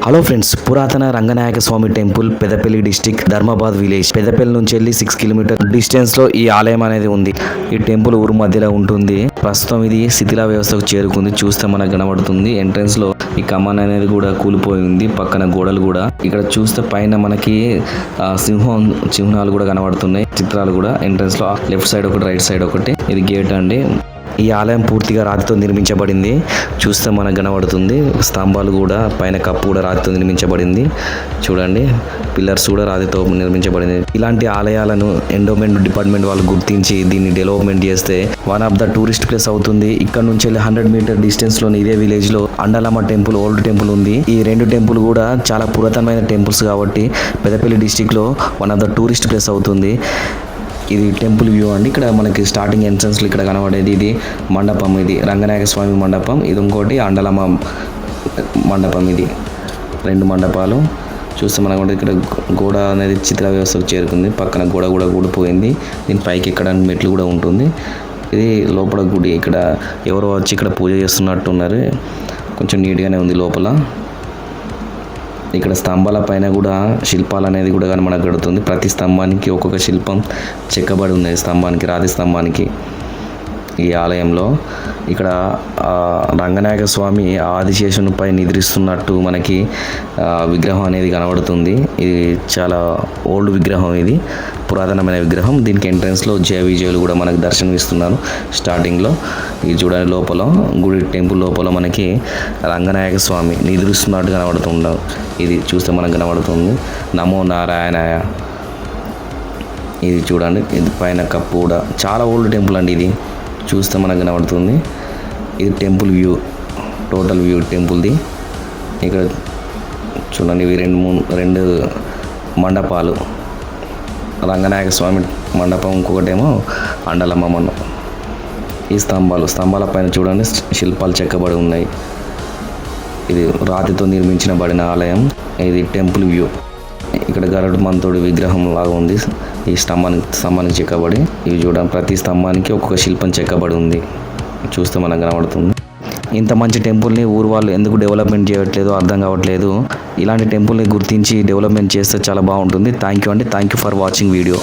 Hello friends, పురాతన Ranganayaka Swamy temple, Peddapalli district, Dharmabad village. Peddapalli నుంచి వెళ్ళి 6 కిలోమీటర్ డిస్టెన్స్ లో ఈ ఆలయం అనేది ఉంది. ఈ టెంపుల్ ఊరు మధ్యలో ఉంటుంది. ప్రస్తుతం ఇది శిథిల వ్యవస్థకు చేరుకుంది. చూస్తే మనకు కనబడుతుంది. ఎంట్రన్స్ లో ఈ కమాన్ అనేది కూడా కూలిపోయింది. పక్కన గోడలు కూడా. ఇక్కడ చూస్తే పైన మనకి సింహాలు కూడా కనబడుతున్నాయి. చిత్రాలు కూడా ఎంట్రన్స్ లో లెఫ్ట్ సైడ్ ఒకటి, రైట్ సైడ్ ఒకటి. ఇది గేట్ అండి. ఈ ఆలయం పూర్తిగా రాతితో నిర్మించబడింది. చూస్తే మనకు కనబడుతుంది. స్తంభాలు కూడా, పైన కప్పు కూడా రాతితో నిర్మించబడింది. చూడండి, పిల్లర్స్ కూడా రాతితో నిర్మించబడింది. ఇలాంటి ఆలయాలను ఎండోమెంట్ డిపార్ట్మెంట్ వాళ్ళు గుర్తించి దీన్ని డెవలప్మెంట్ చేస్తే one of the tourist place అవుతుంది. ఇక్కడ నుంచి 100 మీటర్ డిస్టెన్స్ లోని ఇదే విలేజ్ లో అండలమ్మ టెంపుల్, ఓల్డ్ టెంపుల్ ఉంది. ఈ రెండు టెంపుల్ కూడా చాలా పురాతనమైన టెంపుల్స్ కాబట్టి పెద్దపల్లి డిస్టిక్ లో one of the tourist place అవుతుంది. ఇది టెంపుల్ వ్యూ అండి. ఇక్కడ మనకి స్టార్టింగ్ ఎంట్రన్స్ లో ఇక్కడ కనబడేది ఇది మండపం. ఇది రంగనాయక స్వామి మండపం. ఇది ఇంకోటి అండలమ్మ మండపం. ఇది 2 మండపాలు. చూస్తే మనకు ఇక్కడ గోడ అనేది చిత్ర వ్యవస్థకు చేరుకుంది. పక్కన గోడ కూడా కూడిపోయింది. దీని పైకి ఎక్కడానికి మెట్లు కూడా ఉంటుంది. ఇది లోపల గుడి. ఇక్కడ ఎవరో వచ్చి ఇక్కడ పూజ చేస్తున్నట్టున్నారు. కొంచెం నీట్గానే ఉంది లోపల. ఇక్కడ స్తంభాల పైన కూడా శిల్పాలు అనేది కూడా కనబడుతుంది. ప్రతి స్తంభానికి ఒక్కొక్క శిల్పం చెక్కబడి ఉంది. స్తంభానికి, రాతి స్తంభానికి. ఈ ఆలయంలో ఇక్కడ రంగనాయక స్వామి ఆదిశేషునిపై నిద్రిస్తున్నట్టు మనకి విగ్రహం అనేది కనబడుతుంది. ఇది చాలా ఓల్డ్ విగ్రహం. ఇది పురాతనమైన విగ్రహం. దీనికి ఎంట్రన్స్ లో జయ విజయులు కూడా మనకు దర్శనం ఇస్తున్నారు స్టార్టింగ్ లో. ఇది చూడండి, లోపల గుడి టెంపుల్ లోపల మనకి రంగనాయక స్వామి నిద్రిస్తున్నట్టు కనబడుతున్నాడు. ఇది చూస్తే మనకు కనబడుతుంది. నమో నారాయణాయ. ఇది చూడండి, ఇది పైన కప్పు కూడా. చాలా ఓల్డ్ టెంపుల్ అండి ఇది. చూస్తే మనకు కనబడుతుంది. ఇది టెంపుల్ వ్యూ, టోటల్ వ్యూ టెంపుల్ది. ఇక్కడ చూడండి, ఇవి 2 మండపాలు. రంగనాయక స్వామి మండపం, ఇంకొకటేమో అండలమ్మ మండపం. ఈ స్తంభాల పైన చూడండి శిల్పాలు చెక్కబడి ఉన్నాయి. ఇది రాతితో నిర్మించబడిన ఆలయం. ఇది టెంపుల్ వ్యూ. ఇక్కడ గరుడ మంతుడి విగ్రహం లాగా ఉంది. ఈ స్తంభానికి చెక్కబడి. ఇవి చూడండి, ప్రతి స్తంభానికి ఒక్కొక్క శిల్పం చెక్కబడి ఉంది. చూస్తే మనకు కనబడుతుంది. ఇంత మంచి టెంపుల్ని ఊరు వాళ్ళు ఎందుకు డెవలప్మెంట్ చేయట్లేదో అర్థం కావట్లేదు. ఇలాంటి టెంపుల్ని గుర్తించి డెవలప్మెంట్ చేస్తే చాలా బాగుంటుంది. థ్యాంక్ యూ అండి. Thank you for watching video.